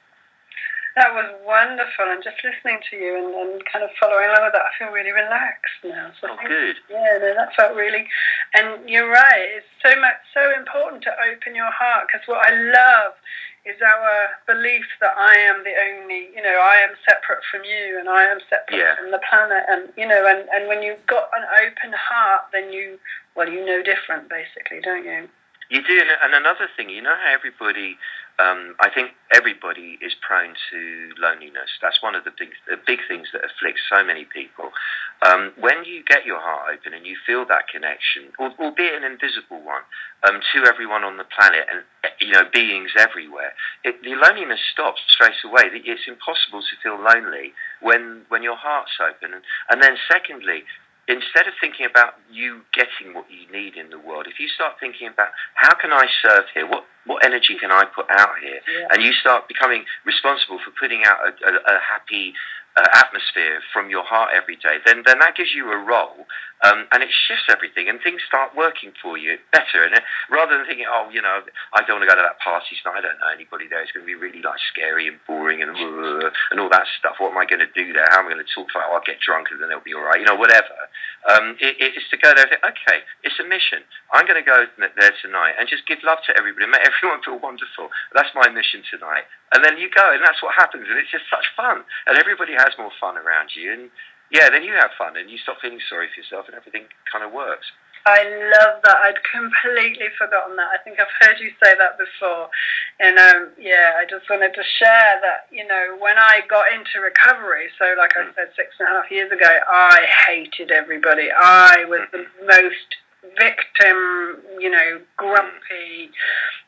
That was wonderful, and just listening to you and kind of following along with that, I feel really relaxed now. So good. Yeah, no, that felt really, and you're right, it's so important to open your heart, because what I love is our belief that I am the only, I am separate from you, and I am separate from the planet, and and when you've got an open heart, then you know different, basically, don't you? You do, and another thing, how everybody, I think everybody is prone to loneliness. That's one of the big things that afflicts so many people. When you get your heart open and you feel that connection, albeit an invisible one, to everyone on the planet and beings everywhere, the loneliness stops straight away. It's impossible to feel lonely when your heart's open. And then secondly, instead of thinking about you getting what you need in the world, if you start thinking about how can I serve here, what energy can I put out here, and you start becoming responsible for putting out a happy atmosphere from your heart every day, then that gives you a role, and it shifts everything, and things start working for you better. And rather than thinking, I don't want to go to that party tonight, I don't know anybody there, it's going to be really scary and boring and all that stuff. What am I going to do there? How am I going to talk about it? I'll get drunk and then it'll be all right, whatever. It's to go there and think, okay, it's a mission. I'm going to go there tonight and just give love to everybody, make everyone feel wonderful. That's my mission tonight. And then you go, and that's what happens, and it's just such fun. And everybody has more fun around you, and then you have fun, and you stop feeling sorry for yourself, and everything kind of works. I love that. I'd completely forgotten that. I think I've heard you say that before. And I just wanted to share that, when I got into recovery, so like I said, 6.5 years ago, I hated everybody. I was the most victim, grumpy,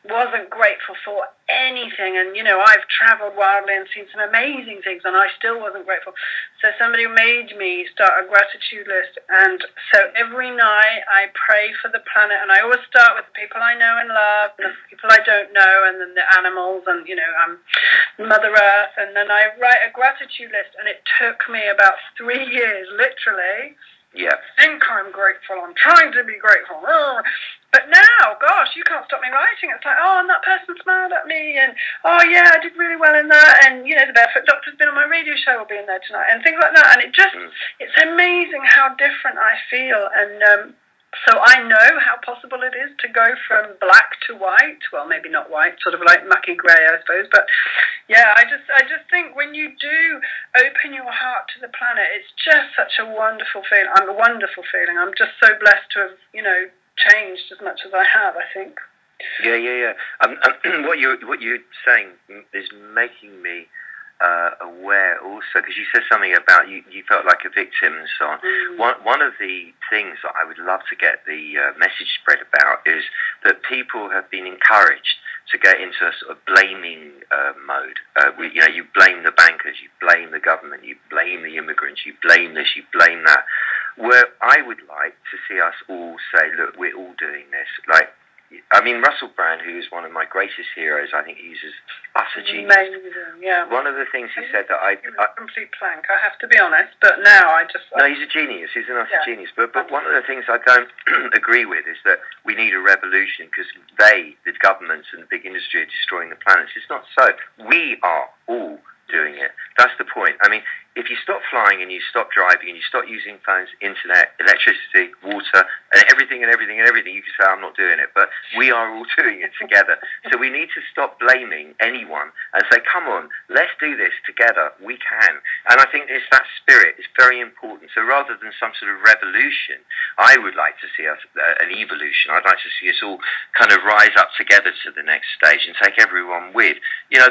wasn't grateful for anything, and I've travelled wildly and seen some amazing things, and I still wasn't grateful. So somebody made me start a gratitude list, and so every night I pray for the planet, and I always start with the people I know and love, and the people I don't know, and then the animals, and Mother Earth, and then I write a gratitude list, and it took me about 3 years, literally. Yeah. I think I'm grateful. I'm trying to be grateful. But now, gosh, you can't stop me writing. It's like, and that person smiled at me, and I did really well in that, and the Barefoot Doctor's been on my radio show, will be in there tonight, and things like that. And it's amazing how different I feel, and so I know how possible it is to go from black to white. Well, maybe not white, sort of like mucky grey, I suppose. But I just think when you do open your heart to the planet, it's just such a wonderful feeling. I'm just so blessed to have, changed as much as I have, I think. Yeah. What you're saying is making me aware also, because you said something about you felt like a victim and so on. One of the things that I would love to get the message spread about is that people have been encouraged to get into a sort of blaming mode. You blame the bankers, you blame the government, you blame the immigrants, you blame this, you blame that. Where I would like to see us all say, look, we're all doing this. Russell Brand, who is one of my greatest heroes, I think he's utter genius. Amazing, yeah. One of the things he said that complete plank, I have to be honest, but now No, he's a genius, he's an utter genius. But one of the things I don't agree with is that we need a revolution because the governments and the big industry, are destroying the planet. It's not so. We are all doing it. That's the point. if you stop flying and you stop driving and you stop using phones, internet, electricity, water, and everything, you can say, I'm not doing it. But we are all doing it together. So we need to stop blaming anyone and say, come on, let's do this together. We can. And I think it's that spirit. It's very important. So rather than some sort of revolution, I would like to see us an evolution. I'd like to see us all kind of rise up together to the next stage and take everyone with. You know,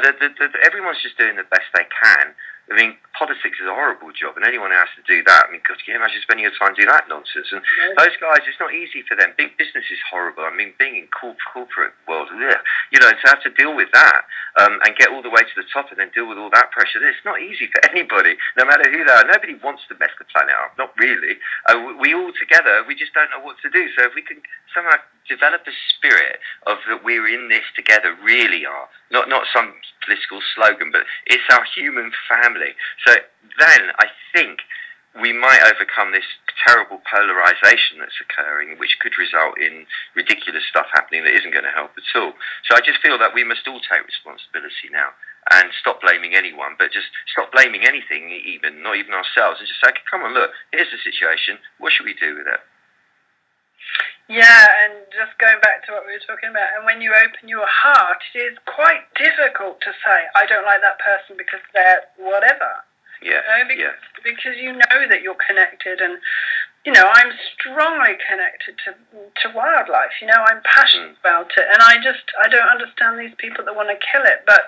everyone's just doing the best they can. I mean, politics is a horrible job, and anyone who has to do that, I mean, God, can you imagine spending your time doing that nonsense? And those guys, it's not easy for them. Big business is horrible. I mean, being in corporate world, you know, to have to deal with that and get all the way to the top and then deal with all that pressure, it's not easy for anybody, no matter who they are. Nobody wants to mess the planet up, not really. We all together, we just don't know what to do. So if we can somehow develop a spirit of that we're in this together, really are, not some political slogan, but it's our human family. So then I think we might overcome this terrible polarization that's occurring, which could result in ridiculous stuff happening that isn't going to help at all. So I just feel that we must all take responsibility now and stop blaming anyone, but just stop blaming anything, even not even ourselves, and just say, come on, look, here's the situation. What should we do with it? Yeah, and just going back to what we were talking about, and when you open your heart, it is quite difficult to say, I don't like that person because they're whatever. Yeah, because you know that you're connected, and you know, I'm strongly connected to wildlife. You know, I'm passionate about it, and I don't understand these people that want to kill it. But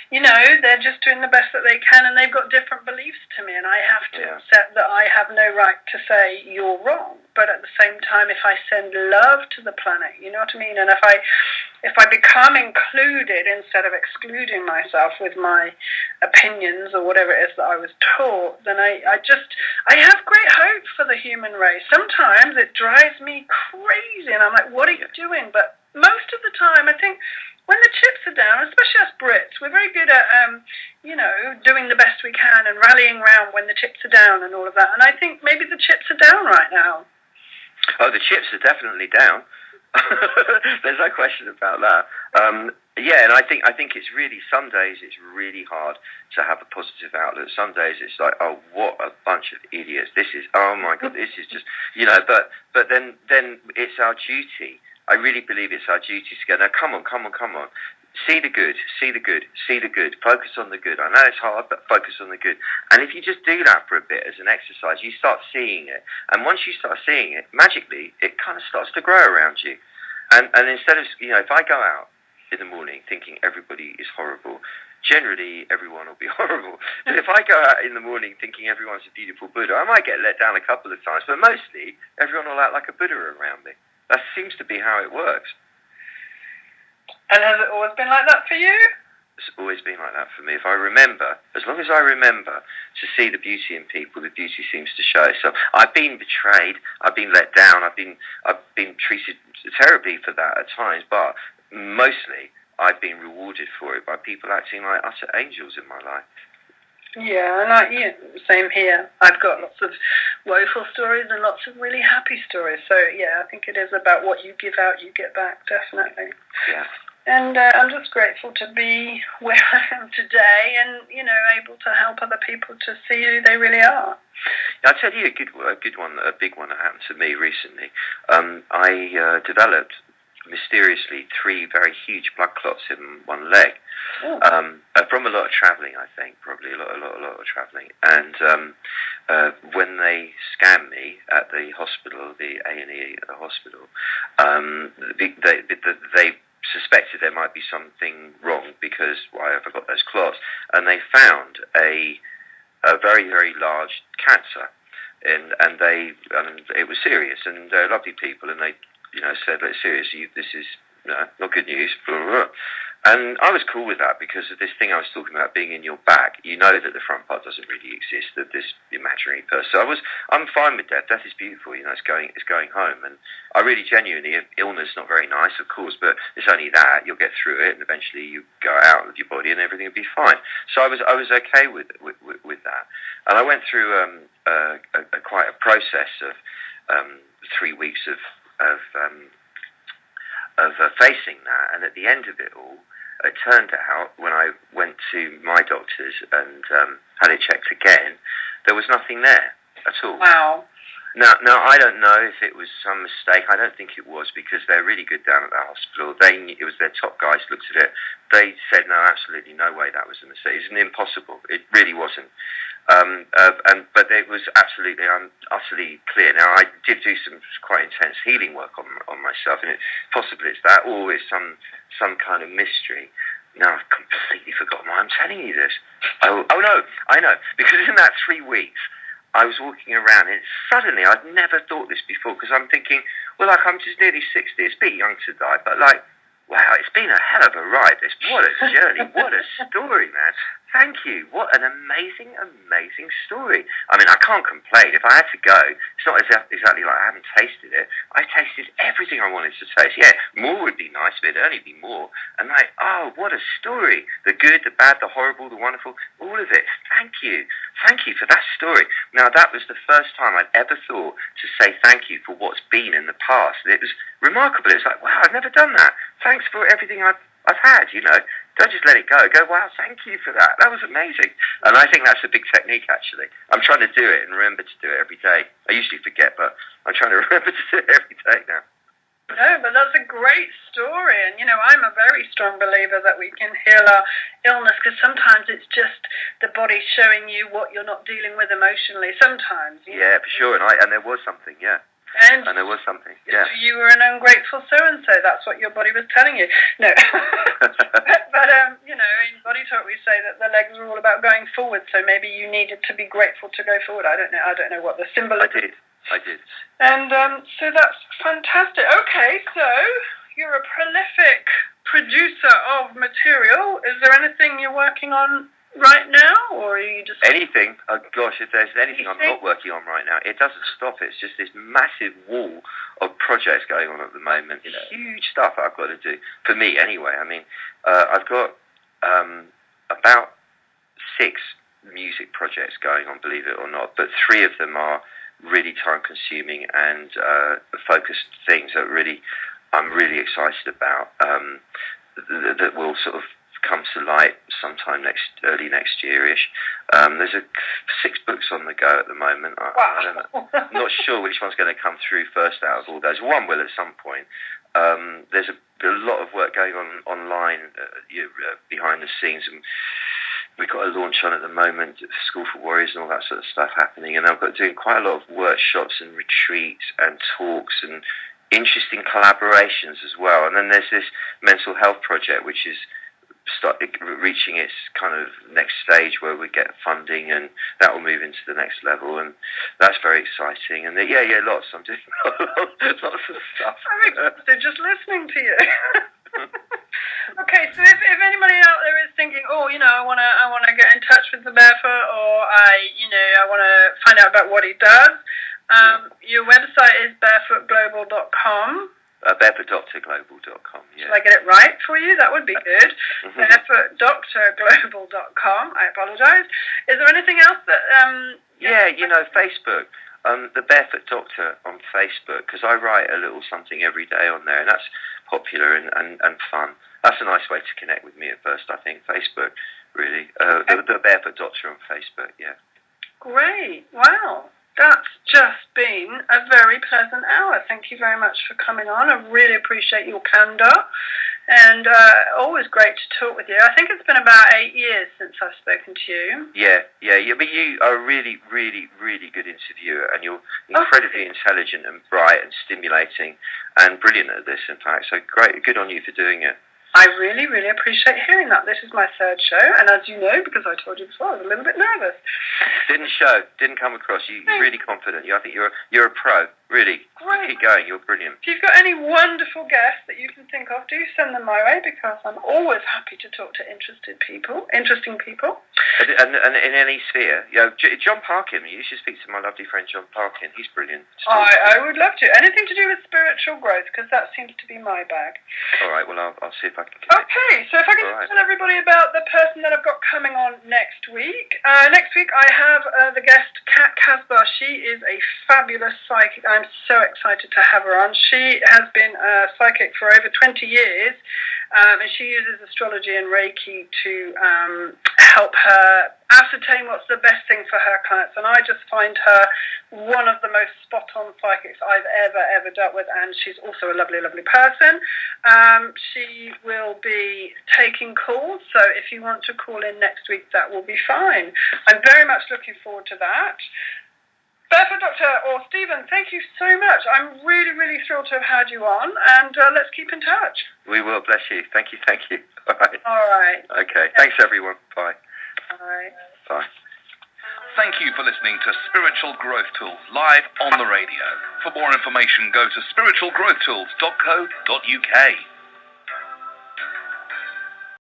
you know, they're just doing the best that they can, and they've got different beliefs to me, and I have to accept that I have no right to say you're wrong. But at the same time, if I send love to the planet, you know what I mean, and if I become included instead of excluding myself with my opinions or whatever it is that I was taught, then I have great hope for the human race. Sometimes it drives me crazy, and I'm like, what are you doing? But most of the time, I think when the chips are down, especially us Brits, we're very good at, you know, doing the best we can and rallying around when the chips are down and all of that. And I think maybe the chips are down right now. Oh, the chips are definitely down. There's no question about that. Yeah, and I think it's really, some days it's really hard to have a positive outlook. Some days it's like, oh, what a bunch of idiots. This is, oh my God, this is just, you know, but then it's our duty. I really believe it's our duty to go, now come on. See the good. Focus on the good. I know it's hard, but focus on the good. And if you just do that for a bit as an exercise, you start seeing it. And once you start seeing it, magically, it kind of starts to grow around you. And instead of, you know, if I go out in the morning thinking everybody is horrible, generally everyone will be horrible. But if I go out in the morning thinking everyone's a beautiful Buddha, I might get let down a couple of times, but mostly everyone will act like a Buddha around me. That seems to be how it works. And has it always been like that for you? It's always been like that for me. If I remember, as long as I remember to see the beauty in people, the beauty seems to show. So I've been betrayed, I've been let down, I've been treated terribly for that at times, but mostly I've been rewarded for it by people acting like utter angels in my life. Yeah, and same here. I've got lots of woeful stories and lots of really happy stories. So yeah, I think it is about what you give out, you get back, definitely. Yeah. And I'm just grateful to be where I am today, and you know, able to help other people to see who they really are. I'll tell you a big one that happened to me recently. I developed mysteriously 3 very huge blood clots in one leg. From a lot of travelling, I think, probably a lot of travelling. And when they scanned me at the hospital, the A&E at the hospital, they suspected there might be something wrong because why have I got those clots? And they found a very, very large cancer, and it was serious. And they're lovely people, and they, you know, said, "Look, seriously, this is not good news." Blah, blah, blah. And I was cool with that because of this thing I was talking about being in your back. You know that the front part doesn't really exist, that this imaginary person. So I'm fine with death. Death is beautiful, you know. It's going home, and I really genuinely, illness not very nice, of course, but it's only that. You'll get through it, and eventually you go out with your body, and everything will be fine. So I was okay with that, and I went through quite a process of 3 weeks of facing that, and at the end of it all, it turned out when I went to my doctors and had it checked again, there was nothing there at all. Wow. Now, I don't know if it was some mistake. I don't think it was, because they're really good down at the hospital. It was their top guys looked at it. They said, no, absolutely no way that was a mistake. It was impossible. It really wasn't. But it was absolutely, utterly clear. Now, I did do some quite intense healing work on myself, and possibly it's that, or it's some kind of mystery. Now, I've completely forgotten why I'm telling you this. Oh no, I know. Because in that 3 weeks, I was walking around, and suddenly, I'd never thought this before, because I'm thinking, well, like, I'm just nearly 60, it's a bit young to die, but like, wow, it's been a hell of a ride. What a journey. What a story, man. Thank you. What an amazing, amazing story. I mean, I can't complain. If I had to go, it's not exactly like I haven't tasted it. I tasted everything I wanted to taste. Yeah, more would be nice, but it'd only be more. And like, oh, what a story. The good, the bad, the horrible, the wonderful, all of it. Thank you. Thank you for that story. Now, that was the first time I'd ever thought to say thank you for what's been in the past. And it was remarkable. It was like, wow, I've never done that. Thanks for everything I've had, you know. Don't just let it go. Go, wow, thank you for that. That was amazing. And I think that's a big technique, actually. I'm trying to do it and remember to do it every day. I usually forget, but I'm trying to remember to do it every day now. No, but that's a great story. And, you know, I'm a very strong believer that we can heal our illness, because sometimes it's just the body showing you what you're not dealing with emotionally. Sometimes. Yeah, for sure. And there was something, yeah. And there was something, yeah. You were an ungrateful so-and-so. That's what your body was telling you. No. but you know, in Body Talk we say that the legs are all about going forward, so maybe you needed to be grateful to go forward. I don't know what the symbol is. I did. And so that's fantastic. Okay, so you're a prolific producer of material. Is there anything you're working on right now, or are you just... Anything. Oh, gosh, if there's anything I'm not working on right now, it doesn't stop. It's just this massive wall of projects going on at the moment. It's huge stuff I've got to do. For me, anyway. I mean, I've got about 6 music projects going on, believe it or not, but 3 of them are really time-consuming and focused things that I'm really excited about, that will sort of come to light sometime early next year-ish. There's 6 books on the go at the moment. I don't know. I'm not sure which one's going to come through first out of all those. One will at some point. There's a lot of work going on online behind the scenes, and we've got a launch on at the moment, School for Warriors and all that sort of stuff happening. And I've got doing quite a lot of workshops and retreats and talks and interesting collaborations as well. And then there's this mental health project, which is reaching its kind of next stage where we get funding, and that will move into the next level, and that's very exciting. And lots. I'm doing lots of stuff. I'm exhausted just listening to you. Okay, so if anybody out there is thinking, oh, you know, I wanna get in touch with the Barefoot, or I wanna find out about what he does, your website is barefootglobal.com. BarefootDoctorGlobal.com, yeah. Should I get it right for you? That would be good. BarefootDoctorGlobal.com. I apologise. Is there anything else that... Facebook. The Barefoot Doctor on Facebook, because I write a little something every day on there, and that's popular and fun. That's a nice way to connect with me at first, I think, Facebook, really. The Barefoot Doctor on Facebook, yeah. Great. Wow. That's just been a very pleasant hour. Thank you very much for coming on. I really appreciate your candour, and always great to talk with you. I think it's been about 8 years since I've spoken to you. Yeah. But you are a really, really, really good interviewer, and you're incredibly intelligent and bright and stimulating and brilliant at this, in fact. So great. Good on you for doing it. I really, really appreciate hearing that. This is my 3rd show, and as you know, because I told you before, I was a little bit nervous. Didn't come across. You're really confident. I think you're a pro. Really. Great. Keep going. You're brilliant. If you've got any wonderful guests that you can think of, do send them my way, because I'm always happy to talk to interesting people. And in any sphere, John Parkin. You should speak to my lovely friend John Parkin. He's brilliant. I would love to. Anything to do with spiritual growth, because that seems to be my bag. All right. Well, I'll see if I can. Okay, so if I can tell everybody about the person that I've got coming on next week. Next week I have the guest Kat Casbar. She is a fabulous psychic. I'm so excited to have her on. She has been a psychic for over 20 years, and she uses astrology and Reiki to help her ascertain what's the best thing for her clients. And I just find her one of the most spot-on psychics I've ever dealt with, and she's also a lovely, lovely person. She will be taking calls, so if you want to call in next week, that will be fine. I'm very much looking forward to that. Barefoot Doctor or Stephen, thank you so much. I'm really, really thrilled to have had you on, and let's keep in touch. We will, bless you. Thank you. All right. All right. Okay. Thanks, everyone. Bye. Bye. Bye. Thank you for listening to Spiritual Growth Tools live on the radio. For more information, go to spiritualgrowthtools.co.uk.